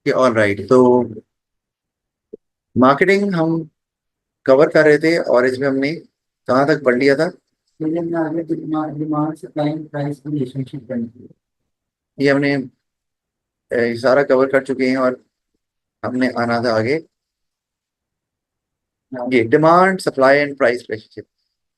ये all right. तो marketing हम कवर कर रहे थे और इसमें हमने कहाँ तक पढ़ लिया था? फिर हमने आगे डिमांड सप्लाई एंड प्राइस की रिलेशनशिप करनी थी। ये हमने सारा कवर कर चुके हैं और हमने आना था आगे। ये demand supply and price relationship,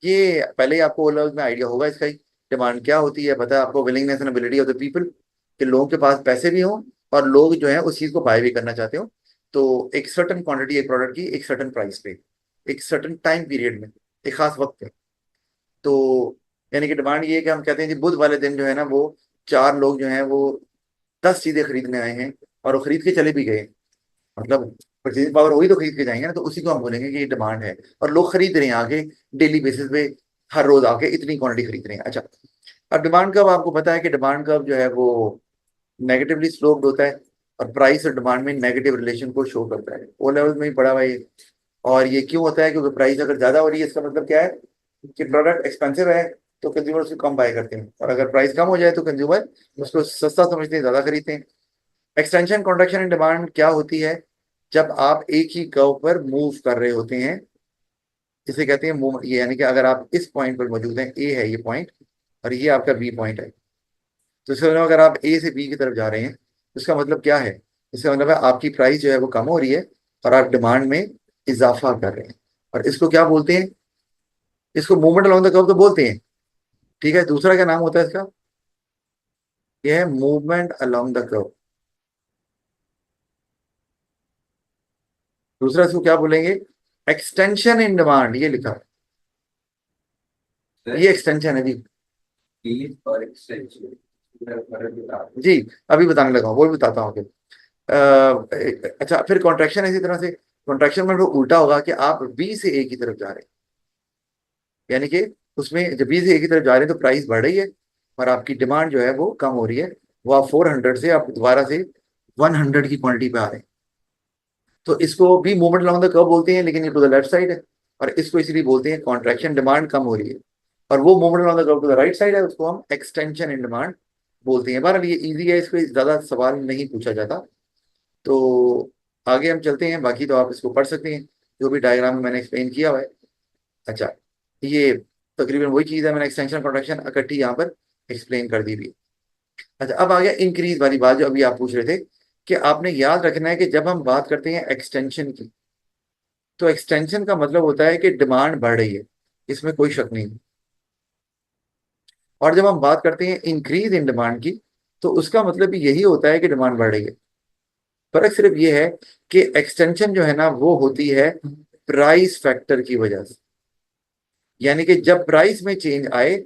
ये पहले ही आपको ओवरऑल में आइडिया होगा इसका ही। डिमांड क्या होती है पता है आपको? Willingness and ability of the people, कि लोगों के पास पैसे भी हों और लोग जो है उस चीज को बाय भी करना चाहते हो। तो एक सर्टन क्वांटिटी एक प्रोडक्ट की एक सर्टन प्राइस पे, एक सर्टन टाइम पीरियड में, एक खास वक्त पे। तो यानी कि डिमांड ये है कि हम कहते हैं कि बुध वाले दिन जो है ना, वो चार लोग जो हैं वो 10 चीजें खरीदने आए हैं और वो खरीद के चले भी गए। मतलब परचेजिंग पावर हुई तो खरीद के जाएंगे ना, तो उसी को हम बोलेंगे कि ये डिमांड है। और लोग खरीद रहे हैं आगे, डेली बेसिस पे, हर रोज आके इतनी क्वांटिटी खरीद रहे हैं। अच्छा, अब डिमांड कर्व आपको पता है कि डिमांड कर्व जो है वो नेगेटिवली स्लोप्ड होता है और प्राइस और डिमांड में नेगेटिव रिलेशन को शो करता है। ओ लेवल में ही पढ़ा हुआ ये। और ये क्यों होता है? क्योंकि प्राइस अगर ज्यादा हो रही है इसका मतलब क्या है कि प्रोडक्ट एक्सपेंसिव है, तो कंज्यूमर उसको कम बाय करते हैं। और अगर प्राइस कम हो जाए तो कंज्यूमर उसको सस्ता समझते हैं, ज्यादा खरीदते हैं। एक्सटेंशन कॉन्ट्रैक्शन इन डिमांड क्या होती है? जब आप एक ही कर्व पर मूव कर रहे होते हैं, इसे कहते हैं मूव। ये यानी कि अगर आप इस पॉइंट पर मौजूद हैं, ए है ये पॉइंट और ये आपका बी पॉइंट है, तो इसका मतलब अगर आप ए से बी की तरफ जा रहे हैं तो इसका मतलब क्या है? इसका मतलब है आपकी प्राइस जो है वो कम हो रही है और आप डिमांड में इजाफा कर रहे हैं। और इसको क्या बोलते हैं? इसको मूवमेंट अलोंग द कर्व तो बोलते हैं। ठीक है, दूसरा क्या नाम होता है इसका? ये है मूवमेंट अलोंग द कर्व। दूसरा इसको क्या बोलेंगे? एक्सटेंशन इन डिमांड, ये लिखा है, ये एक्सटेंशन है जी। फीस और एक्सटेंशन फर्क बता दो। जी, अभी बताने लगा हूँ, वो भी बताता हूँ फिर। अच्छा, फिर कॉन्ट्रैक्शन इसी तरह से। कॉन्ट्रैक्शन में तो उल्टा होगा कि आप बी से ए की तरफ जा रहे हैं, यानी कि उसमें जब बी से ए की तरफ जा रहे हैं तो प्राइस बढ़ रही है और आपकी डिमांड जो है वो कम हो रही है। वो आप 400 से आप दोबारा से 100 की क्वांटिटी पे आ रहे हैं। तो इसको भी मूवमेंट along द कर्व बोलते हैं, लेकिन ये टू द लेफ्ट साइड है। और इसको इसलिए बोलते हैं कॉन्ट्रैक्शन, डिमांड कम हो रही है। और वो movement along the curve to the right side है, उसको हम एक्सटेंशन इन डिमांड बोलते हैं। बहरहाल ये इजी है, इस पे ज्यादा सवाल नहीं पूछा जाता। तो आगे हम चलते हैं, बाकी तो आप इसको पढ़ सकते हैं जो भी डायग्राम में मैंने एक्सप्लेन किया हुआ है। अच्छा, ये तकरीबन वही चीज़ है, मैंने एक्सटेंशन कॉन्ट्रैक्शन इकट्ठी यहाँ पर एक्सप्लेन कर दी भी। अच्छा, अब आ गया इंक्रीज वाली बात जो अभी आप पूछ रहे थे, कि आपने याद रखना है कि जब हम बात करते हैं एक्सटेंशन की, तो एक्सटेंशन का मतलब होता है कि डिमांड बढ़ रही है, इसमें कोई शक नहीं। और जब हम बात करते हैं इंक्रीज इन डिमांड की, तो उसका मतलब भी यही होता है कि डिमांड बढ़ रही है। फर्क सिर्फ ये है कि एक्सटेंशन जो है ना वो होती है प्राइस फैक्टर की वजह से। यानी कि जब प्राइस में चेंज आए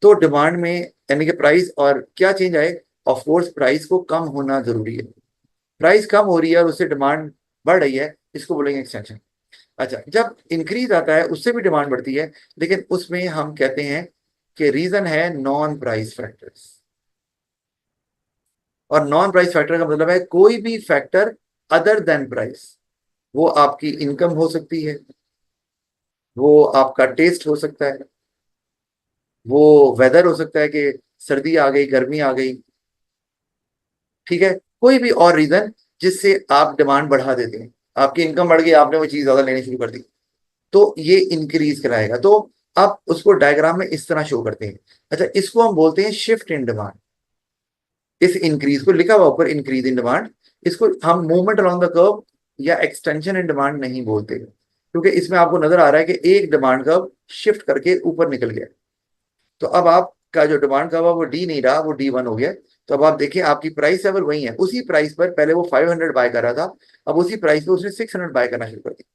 तो डिमांड में, यानी कि प्राइस और क्या चेंज आए, ऑफ कोर्स प्राइस को कम होना जरूरी है। प्राइस कम हो रही है और उससे डिमांड बढ़ रही है, इसको बोलेंगे एक्सटेंशन। अच्छा, जब इंक्रीज आता है उससे भी डिमांड बढ़ती है, लेकिन उसमें हम कहते हैं कि रीजन है नॉन प्राइस फैक्टर्स। और नॉन प्राइस फैक्टर का मतलब है कोई भी फैक्टर अदर देन प्राइस। वो आपकी इनकम हो सकती है, वो आपका टेस्ट हो सकता है, वो वेदर हो सकता है कि सर्दी आ गई, गर्मी आ गई। ठीक है, कोई भी और रीजन जिससे आप डिमांड बढ़ा देते हैं, आपकी इनकम बढ़ गई, आपने वो चीज ज्यादा लेनी शुरू कर दी, तो ये इंक्रीज कराएगा। तो आप उसको डायग्राम में इस तरह शो करते हैं। अच्छा, इसको हम बोलते हैं शिफ्ट इन डिमांड। इस इंक्रीज को लिखा हुआ ऊपर इंक्रीज इन डिमांड, इसको हम मूवमेंट अलोंग द कर्व या एक्सटेंशन इन डिमांड नहीं बोलते, क्योंकि इसमें आपको नजर आ रहा है कि एक डिमांड कर्व शिफ्ट करके ऊपर निकल गया। तो अब आपका जो डिमांड कर्व है वो डी नहीं रहा, वो D1 हो गया। तो अब आप देखिए आपकी प्राइस लेवल वही है, उसी प्राइस पर पहले वो 500 बाय कर रहा था, अब उसी प्राइस पे उसने 600 बाय करना शुरू कर दिया।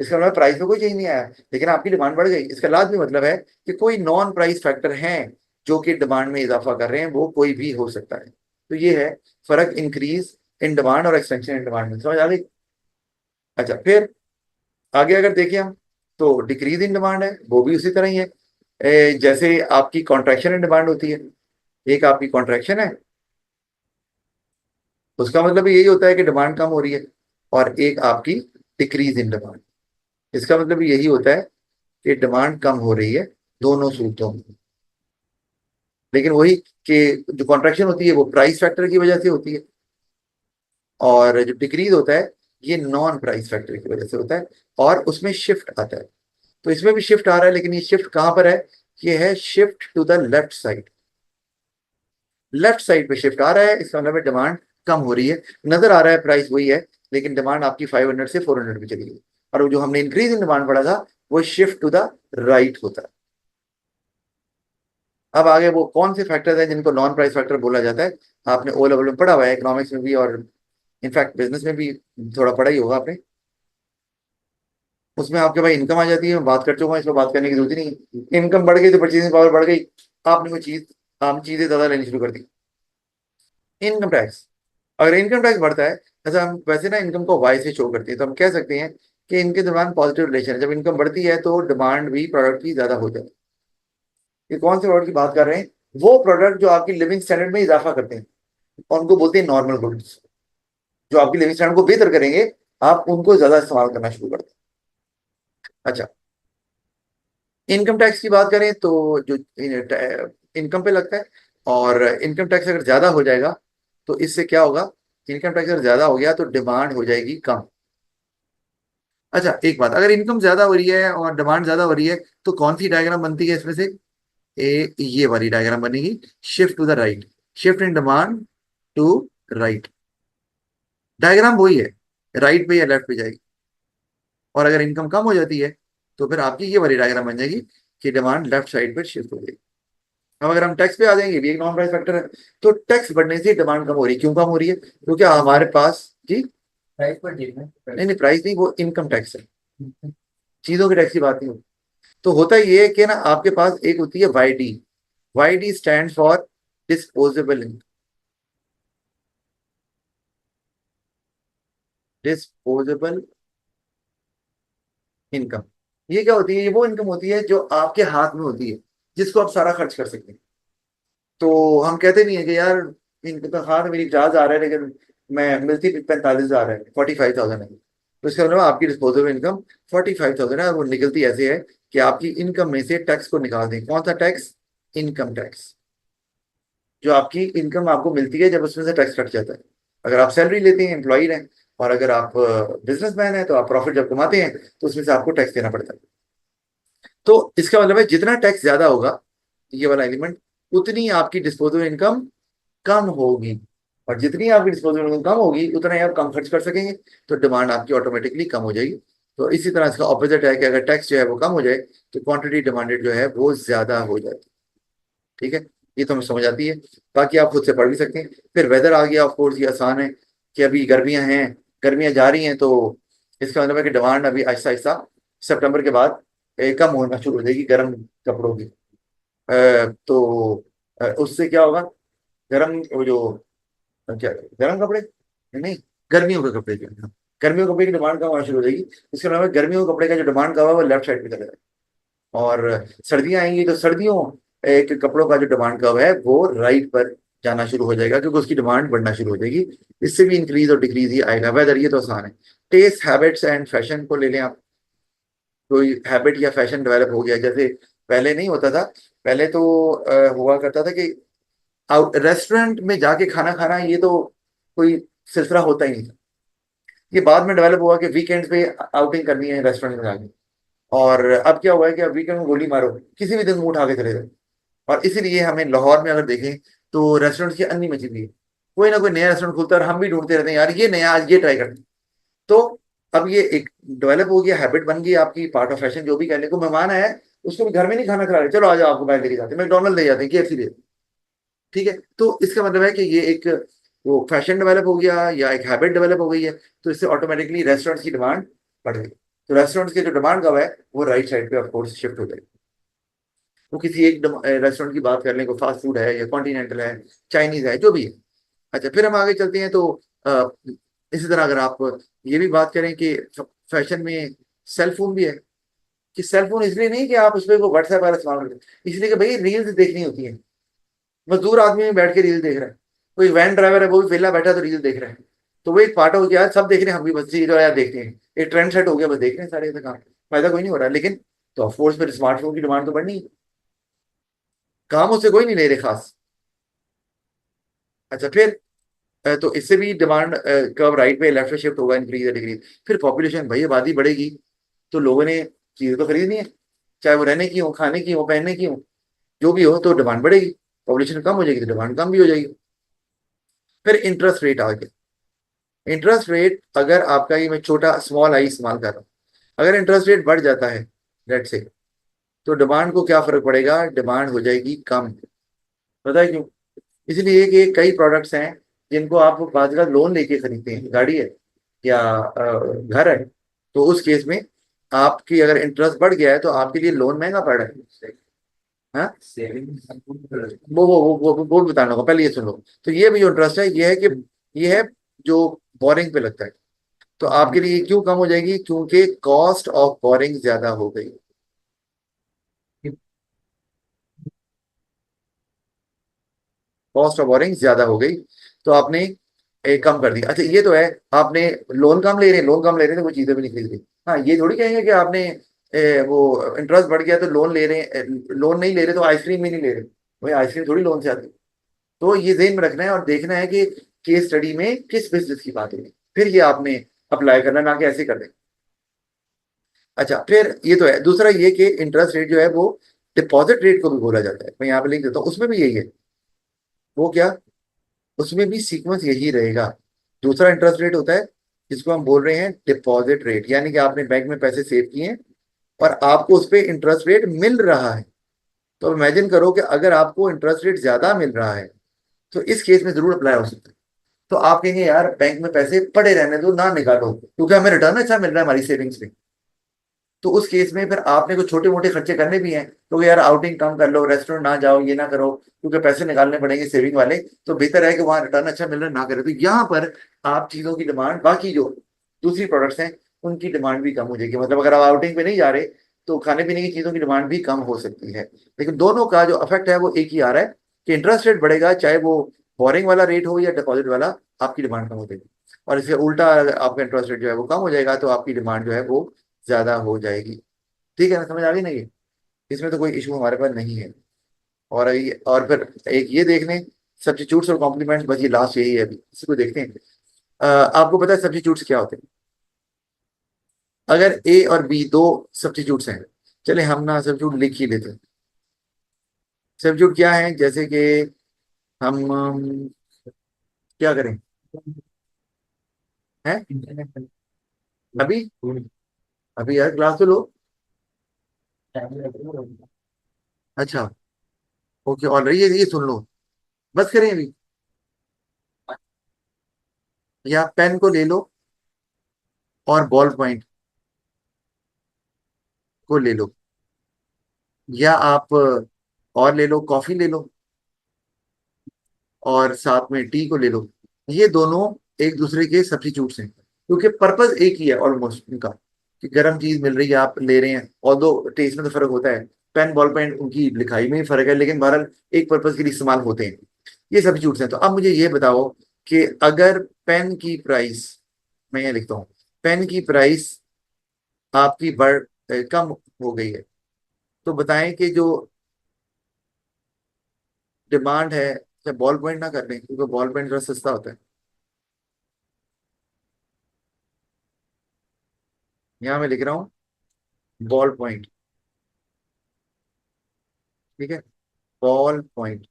इसका मतलब प्राइस में कोई चेंज नहीं आया, लेकिन आपकी डिमांड बढ़ गई। इसका लाजमी मतलब है कि कोई नॉन प्राइस फैक्टर है जो कि डिमांड में इजाफा कर रहे हैं, वो कोई भी हो सकता है। तो ये है फर्क इंक्रीज इन डिमांड और एक्सटेंशन इन डिमांड में। समझ आ गई? अच्छा, फिर आगे अगर देखें हम, तो डिक्रीज इन डिमांड है, वो भी उसी तरह ही है। जैसे आपकी कॉन्ट्रैक्शन इन डिमांड होती है, एक आपकी कॉन्ट्रैक्शन है, उसका मतलब यही होता है कि डिमांड कम हो रही है। और एक आपकी डिक्रीज इन डिमांड, इसका मतलब यही होता है कि डिमांड कम हो रही है। दोनों सूरतों में, लेकिन वही कि जो कॉन्ट्रैक्शन होती है वो प्राइस फैक्टर की वजह से होती है। और जो डिक्रीज होता है ये नॉन प्राइस फैक्टर की वजह से होता है, और उसमें शिफ्ट आता है। तो इसमें भी शिफ्ट आ रहा है, लेकिन ये शिफ्ट कहां पर है? ये है shift to the left side. Left side पे शिफ्ट आ रहा है, इसका मतलब डिमांड कम हो रही है। नजर आ रहा है प्राइस वही है, लेकिन डिमांड आपकी 500 से 400 पे चली गई। और वो जो हमने इंक्रीज इन डिमांड पढ़ा था वो शिफ्ट टू द राइट होता है। अब आगे वो कौन से फैक्टर्स हैं जिनको नॉन प्राइस फैक्टर बोला जाता है? आपने ओ लेवल में पढ़ा हुआ है, इकोनॉमिक्स में भी और इनफैक्ट बिजनेस में भी थोड़ा पढ़ा ही होगा आपने। उसमें आपके भाई इनकम आ जाती है, मैं बात कर चुका हूँ, इसमें बात करने की जरूरत ही नहीं। इनकम बढ़ गई तो परचेसिंग पावर बढ़ गई, आपने कोई चीज आम चीजें ज्यादा लेनी शुरू कर दी। इनकम टैक्स, अगर इनकम टैक्स बढ़ता है, ऐसा हम वैसे ना इनकम को वाई से शो करते हैं, तो हम कह सकते हैं कि इनके दरमियान पॉजिटिव रिलेशन है। जब इनकम बढ़ती है तो डिमांड भी प्रोडक्ट की ज्यादा हो जाती है। ये कौन से प्रोडक्ट की बात कर रहे हैं? वो प्रोडक्ट जो आपकी लिविंग स्टैंडर्ड में इजाफा करते हैं, और उनको बोलते हैं नॉर्मल गुड्स। जो आपकी लिविंग स्टैंडर्ड को बेहतर करेंगे, आप उनको ज्यादा इस्तेमाल करना शुरू करते हैं। अच्छा, इनकम टैक्स की बात करें तो जो इनकम पे लगता है, और इनकम टैक्स अगर ज्यादा हो जाएगा तो इससे क्या होगा? इनकम टैक्स अगर ज्यादा हो गया तो डिमांड हो जाएगी कम। अच्छा, एक बात, अगर इनकम ज्यादा हो रही है और डिमांड ज्यादा हो रही है तो कौन सी डायग्राम बनती है इसमें से? ये वाली डायग्राम बनेगी, shift to the right. Shift in demand to right. Diagram वही है, राइट पे या लेफ्ट पे जाएगी। और अगर इनकम कम हो जाती है तो फिर आपकी ये वाली डायग्राम बन जाएगी कि डिमांड लेफ्ट साइड पर शिफ्ट हो जाएगी। अब अगर हम टैक्स पे आ जाएंगे, ये भी एक नॉन प्राइस फैक्टर है। तो टैक्स बढ़ने से डिमांड कम हो रही है। क्यों कम हो रही है? क्योंकि हमारे पास जी, प्राइस पर देखना नहीं नहीं, प्राइस नहीं, वो इनकम टैक्स है, चीजों के टैक्स की बात नहीं होती। तो होता ये है कि ना आपके पास एक होती है Y D. Y D stand for disposable income. Disposable income, ये क्या होती है? ये वो इनकम होती है जो आपके हाथ में होती है, जिसको आप सारा खर्च कर सकते हैं। तो हम कहते नहीं है कि यार इनकम हाथ में मेरी 50,000 है, लेकिन मैं मिलती 45,000 है, 45,000 है। तो इसका मतलब आपकी डिस्पोजेबल इनकम 45,000 है, और वो निकलती ऐसे है कि आपकी इनकम में से टैक्स को निकाल दें। कौन सा टैक्स? Income tax. जो आपकी इनकम आपको मिलती है जब उसमें से टैक्स कट जाता है। अगर आप सैलरी लेते हैं, एम्प्लॉई हैं, और अगर आप बिजनेसमैन हैं तो आप प्रॉफिट जब कमाते हैं तो उसमें से आपको टैक्स देना पड़ता है। तो इसका मतलब है जितना टैक्स ज्यादा होगा, ये वाला एलिमेंट, उतनी आपकी डिस्पोजेबल इनकम कम होगी। और जितनी आपकी डिस्पोजेबल इनकम कम होगी उतना ही आप कम खर्च कर सकेंगे, तो डिमांड आपकी ऑटोमेटिकली कम हो जाएगी। तो इसी तरह इसका ऑपोजिट है कि अगर टैक्स जो है वो कम हो जाए तो क्वांटिटी डिमांडेड जो है वो ज्यादा हो जाती है। ठीक है, ये तो हमें समझ आती है। बाकी आप खुद से पढ़ भी सकते हैं। फिर वेदर आ गया, ऑफ कोर्स ये आसान है कि अभी गर्मियां हैं, गर्मियां जा रही हैं, तो इसका मतलब है कि डिमांड अभी आहिस्ता आहिस्ता सितंबर के बाद कम होना शुरू हो जाएगी गर्म कपड़ों की। तो उससे क्या होगा? गर्म वो जो क्या, गर्म कपड़े नहीं, गर्मियों के कपड़े जो है ना, गर्मियों के कपड़े की डिमांड कम होना शुरू हो जाएगी। इसके अलावा गर्मियों के कपड़े का जो डिमांड का हुआ है वो लेफ्ट साइड पे चला जाएगा। और सर्दियां आएंगी तो सर्दियों के कपड़ों का जो डिमांड कर्व है वो राइट पर जाना शुरू हो जाएगा, क्योंकि उसकी डिमांड बढ़ना शुरू हो जाएगी। इससे भी इंक्रीज और डिक्रीज ही आएगा। वेदर ये तो आसान है। टेस्ट, हैबिट्स एंड फैशन को ले लें आप। कोई हैबिट या फैशन डेवलप हो गया, जैसे पहले नहीं होता था। पहले तो हुआ करता था कि रेस्टोरेंट में जाके खाना खाना, ये तो कोई सिलसिला होता ही नहीं था। ये बाद में डेवलप हुआ कि वीकेंड्स पे आउटिंग करनी है रेस्टोरेंट में जाके। और अब क्या हुआ है कि अब वीकेंड में गोली मारो, किसी भी दिन मुंह उठा के चले जाओ। और इसीलिए हमें लाहौर में अगर देखें तो रेस्टोरेंट की अन्नी मची हुई है। कोई ना कोई नया रेस्टोरेंट खुलता है और हम भी ढूंढते रहते हैं यार ये नया, आज ये ट्राई करते हैं। तो अब ये एक डेवलप हो गया, हैबिट बन गई आपकी, पार्ट ऑफ फैशन। जो भी कहने को मेहमान आया है उसको भी घर में नहीं खाना खिला रहे, चलो आ जाओ आपको बाहर लेके जाते हैं, मैकडोनल्ड ले जाते हैं, KFC ले। ठीक है, तो इसका मतलब है कि ये एक वो फैशन डेवलप हो गया या एक हैबिट डेवलप हो गई है। तो इससे ऑटोमेटिकली रेस्टोरेंट्स की डिमांड बढ़ गई। तो रेस्टोरेंट्स की जो डिमांड कब है वो राइट साइड पे ऑफ कोर्स शिफ्ट हो जाएगी। वो किसी एक रेस्टोरेंट की बात कर लें, कोई फास्ट फूड है या कॉन्टिनेंटल है, चाइनीज है, जो भी है। अच्छा, फिर हम आगे चलते हैं तो अ, इसी तरह अगर आप ये भी बात करें कि फैशन में सेल फोन भी है। कि सेल फोन इसलिए नहीं कि आप उसमें वो व्हाट्सएप वाला इस्तेमाल करते हैं, इसलिए कि भाई रील्स देखनी होती है। मजदूर आदमी में बैठ के रील देख रहा है, कोई वैन ड्राइवर है वो भी वेला बैठा तो रील देख रहा है। तो वो एक पार्ट हो गया, सब देख रहे हैं, हम भी बस चीज यार देखते हैं, एक ट्रेंड सेट हो गया, बस देख रहे हैं सारे काम, फायदा कोई नहीं हो रहा। लेकिन तो ऑफकोर्स फिर स्मार्टफोन की डिमांड तो बढ़नी है, काम उससे कोई नहीं ले रहे खास। अच्छा, फिर तो इससे भी डिमांड कर्व राइट पे लेफ्ट में शिफ्ट होगा, इंक्रीज या डिक्रीज। फिर पॉपुलेशन, भाई आबादी बढ़ेगी तो लोगों ने चीजें तो खरीदनी है, चाहे वो रहने की हो, खाने की हो, पहनने की हो, जो भी हो, तो डिमांड बढ़ेगी। पॉपुलेशन कम हो जाएगी तो डिमांड कम भी हो जाएगी। फिर इंटरेस्ट रेट आ गया। इंटरेस्ट रेट, अगर आपका, ये मैं छोटा स्मॉल आई इस्तेमाल कर रहा हूँ, अगर इंटरेस्ट रेट बढ़ जाता है लेट से, तो डिमांड को क्या फर्क पड़ेगा, डिमांड हो जाएगी कम। पता है क्यों? इसलिए कि कई प्रोडक्ट्स हैं जिनको आप बाद का लोन लेके खरीदते हैं, गाड़ी है या घर है, तो उस केस में आपकी अगर इंटरेस्ट बढ़ गया है तो आपके लिए लोन महंगा पड़ रहा है। हाँ, सेविंग। वो बताना होगा, पहले ये सुन लो। तो ये भी जो इंटरेस्ट है, ये है कि ये है जो बोरिंग पे लगता है। तो आपके लिए क्यों कम हो जाएगी, क्योंकि कॉस्ट ऑफ बोरिंग ज्यादा हो गई। कॉस्ट ऑफ बोरिंग ज्यादा हो गई, तो आपने कम कर दी। अच्छा ये तो है, आपने लोन कम ले रहे हैं, लोन कम ले रहे हैं तो वो चीजें भी नहीं खरीद रही। हाँ, ये थोड़ी कहेंगे कि आपने वो इंटरेस्ट बढ़ गया तो लोन ले रहे हैं, लोन नहीं ले रहे तो आइसक्रीम भी नहीं ले रहे। भाई आइसक्रीम थोड़ी लोन से आती है। तो ये ध्यान में रखना है और देखना है कि केस स्टडी में किस बिजनेस की बात है, फिर ये आपने अप्लाई करना, ना कि ऐसे कर दें। अच्छा, फिर ये तो है। दूसरा ये कि इंटरेस्ट रेट जो है वो डिपॉजिट रेट को भी बोला जाता है, मैं यहाँ पे लिख देता हूँ, उसमें भी यही है। वो क्या, उसमें भी सीक्वेंस यही रहेगा। दूसरा इंटरेस्ट रेट होता है जिसको हम बोल रहे हैं डिपॉजिट रेट, यानी कि आपने बैंक में पैसे सेव किए हैं और आपको उस पर इंटरेस्ट रेट मिल रहा है। तो इमेजिन करो कि अगर आपको इंटरेस्ट रेट ज्यादा मिल रहा है तो इस केस में जरूर अप्लाई हो सकता है। तो आप कहेंगे यार बैंक में पैसे पड़े रहने दो, ना निकालो, क्योंकि हमें रिटर्न अच्छा मिल रहा है हमारी सेविंग्स में। तो उस केस में फिर आपने कुछ छोटे मोटे खर्चे करने भी हैं, तो यार आउटिंग कम कर लो, रेस्टोरेंट ना जाओ, ये ना करो, क्योंकि पैसे निकालने पड़ेंगे सेविंग वाले। तो बेहतर है कि वहां रिटर्न अच्छा मिल रहा है, ना करे। तो यहाँ पर आप चीजों की डिमांड, बाकी जो दूसरी प्रोडक्ट्स हैं उनकी डिमांड भी कम हो जाएगी। मतलब अगर आप आउटिंग पे नहीं जा रहे तो खाने पीने की चीजों की डिमांड भी कम हो सकती है। लेकिन दोनों का जो इफेक्ट है वो एक ही आ रहा है कि इंटरेस्ट रेट बढ़ेगा, चाहे वो बोरिंग वाला रेट हो या डिपॉजिट वाला, आपकी डिमांड कम हो जाएगी। और इसके उल्टा, अगर आपका इंटरेस्ट रेट जो है वो कम हो जाएगा तो आपकी डिमांड जो है वो ज्यादा हो जाएगी। ठीक है ना, समझ आ गई ना ये? इसमें तो कोई इशू हमारे पास नहीं है। और फिर एक ये देख लें, सब्स्टिट्यूट्स और कॉम्प्लीमेंट्स, बस ये लास्ट यही है, अभी इसको देखते हैं। आपको पता है सब्स्टिट्यूट्स क्या होते हैं? अगर ए और बी दो सब्स्टिट्यूट्स हैं, चले हम ना सब्स्टिट्यूट लिख ही लेते हैं। सब्स्टिट्यूट क्या है, जैसे कि हम क्या करें, हैं इंटरनेट। अभी, अभी यार क्लास तो लो। अच्छा, ओके, और ये सुन लो, बस करें अभी। या पेन को ले लो और बॉल पॉइंट को ले लो, या आप और ले लो, कॉफी ले लो और साथ में टी को ले लो। ये दोनों एक दूसरे के सब्स्टिट्यूट्स हैं, क्योंकि पर्पस एक ही है ऑलमोस्ट इनका, कि गर्म चीज मिल रही है आप ले रहे हैं। ऑल्दो टेस्ट में तो फर्क होता है, पेन बॉल पेन उनकी लिखाई में ही फर्क है, लेकिन बहरहाल एक पर्पस के लिए इस्तेमाल होते हैं। ये सब्स्टिट्यूट्स हैं। तो अब मुझे ये बताओ कि अगर पेन की प्राइस, मैं ये लिखता हूँ, पेन की प्राइस आपकी कम हो गई है, तो बताएं कि जो डिमांड है, क्या बॉल पॉइंट ना कर लें, क्योंकि बॉल पॉइंट थोड़ा सस्ता होता है। यहाँ मैं लिख रहा हूँ बॉल पॉइंट। ठीक है, बॉल पॉइंट।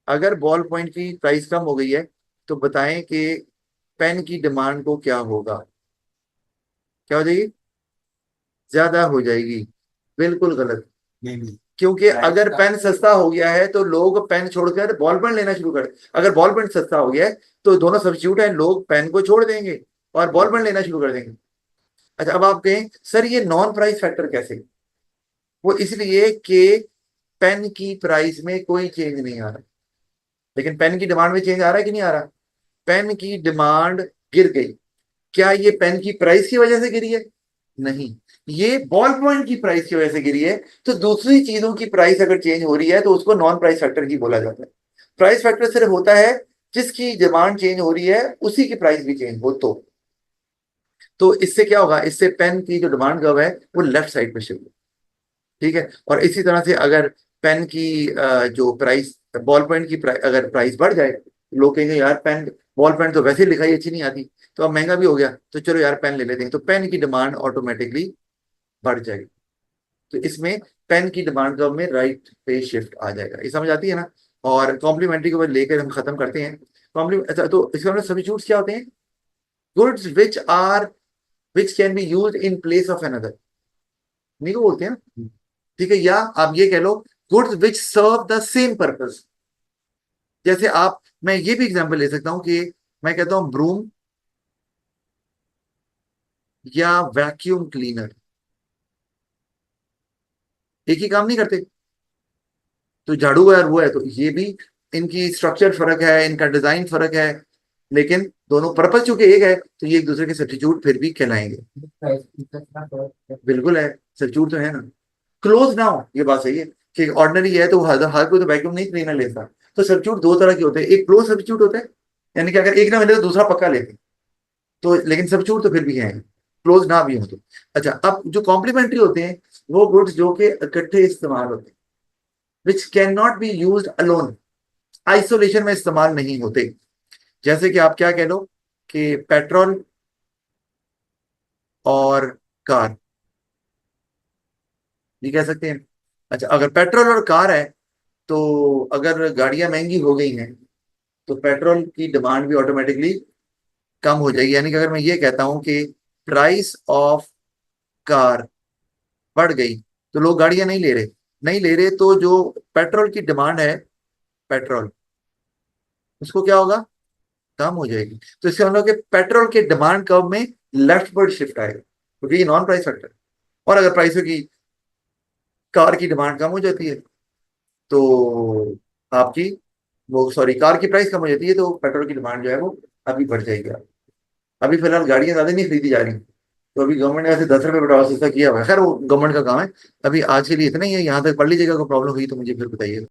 अगर बॉल पॉइंट की प्राइस कम हो गई है तो बताएं कि पेन की डिमांड को क्या होगा, क्या हो जाएगी, ज्यादा हो जाएगी। बिल्कुल गलत। नहीं, क्योंकि प्राइस अगर का। पेन सस्ता हो गया है तो लोग पेन छोड़कर बॉल पेन लेना शुरू कर, अगर बॉल पेन सस्ता हो गया है तो दोनों सब्स्टिट्यूट है, लोग पेन को छोड़ देंगे और बॉल पेन लेना शुरू कर देंगे। अच्छा, अब आप कहें सर ये नॉन प्राइस फैक्टर कैसे? वो इसलिए कि पेन की प्राइस में कोई चेंज नहीं आ रहा, लेकिन पेन की डिमांड में चेंज आ रहा है कि नहीं आ रहा? पेन की डिमांड गिर गई। क्या ये पेन की प्राइस की वजह से गिरी है? नहीं, ये बॉल पॉइंट की प्राइस की वजह से गिरी है। तो दूसरी चीजों की प्राइस अगर चेंज हो रही है तो उसको नॉन प्राइस फैक्टर ही बोला जाता है। प्राइस फैक्टर सिर्फ होता है जिसकी डिमांड चेंज हो रही है उसी की प्राइस भी चेंज हो तो इससे क्या होगा, इससे पेन की जो डिमांड कर्व है वो लेफ्ट साइड पे शिफ्ट। ठीक है, और इसी तरह से अगर पेन की जो प्राइस, बॉल पॉइंट की अगर प्राइस बढ़ जाए लोग कहेंगे यार पेन, बॉल पेन तो वैसे ही लिखाई अच्छी नहीं आती, तो अब महंगा भी हो गया तो चलो यार पेन ले लेते हैं, तो पेन की डिमांड ऑटोमेटिकली बढ़ जाएगी। तो इसमें पेन की डिमांड का में राइट पे शिफ्ट आ जाएगा, ये समझ आती है ना। और कॉम्प्लीमेंट्री को लेकर हम खत्म करते हैं। कॉम्प्लीमेंट, अच्छा तो इसका मतलब सब्स्टिट्यूट्स क्या होते हैं? Goods which can be use in place of another, नहीं को बोलते हैं ना। ठीक है, या आप ये कह लो goods which serve the same purpose. जैसे आप, मैं ये भी एग्जांपल ले सकता हूं कि मैं कहता हूं ब्रूम या वैक्यूम क्लीनर एक ही काम नहीं करते। तो झाड़ू है और वो है, तो ये भी, इनकी स्ट्रक्चर फर्क है, इनका डिजाइन फर्क है, लेकिन दोनों पर्पस चूंकि एक है तो ये एक दूसरे के सब्स्टिट्यूट फिर भी कहलाएंगे। प्राइस कितना बहुत बिल्कुल है, सब्स्टिट्यूट तो है ना। क्लोज ना हो, ये बात सही है कि ऑर्डिनरी है तो हर कोई तो वैक्यूम नहीं क्लीनर लेता। तो सब्स्टिट्यूट दो तरह के होते हैं, एक क्लोज सब्स्टिट्यूट होता है, यानी कि अगर एक ना मिले तो दूसरा पक्का लेते हैं, तो लेकिन सब्स्टिट्यूट तो फिर भी है, क्लोज ना भी हो तो। अच्छा, अब जो कॉम्प्लीमेंट्री होते हैं वो गुड्स जो कि इकट्ठे इस्तेमाल होते हैं, which can not be use alone, isolation में इस्तेमाल नहीं होते। जैसे कि आप क्या कह लो कि पेट्रोल और कार, ये कह सकते हैं। अच्छा, अगर पेट्रोल और कार है तो अगर गाड़ियां महंगी हो गई हैं तो पेट्रोल की डिमांड भी ऑटोमेटिकली कम हो जाएगी। यानी कि अगर मैं ये कहता हूं कि प्राइस ऑफ कार बढ़ गई तो लोग गाड़ियां नहीं ले रहे तो जो पेट्रोल की डिमांड है, पेट्रोल, उसको क्या होगा, कम हो जाएगी। तो इससे हम लोग के पेट्रोल के डिमांड कर्व में लेफ्टवर्ड शिफ्ट आएगा, क्योंकि ये नॉन प्राइस फैक्टर। और अगर प्राइसों की, कार की डिमांड कम हो जाती है तो आपकी, वो सॉरी, कार की प्राइस कम हो जाती है तो पेट्रोल की डिमांड जो है वो अभी बढ़ जाएगी। अभी फिलहाल गाड़ियां ज्यादा नहीं खरीदी जा रही, तो अभी गवर्नमेंट ने ऐसे 10 रुपए पेट्रोल सस्ता किया हुआ है, खैर वो गवर्नमेंट का काम है। अभी आज के लिए इतना ही है, यहाँ तक पढ़ लीजिएगा, कोई प्रॉब्लम हुई तो मुझे फिर बताइए।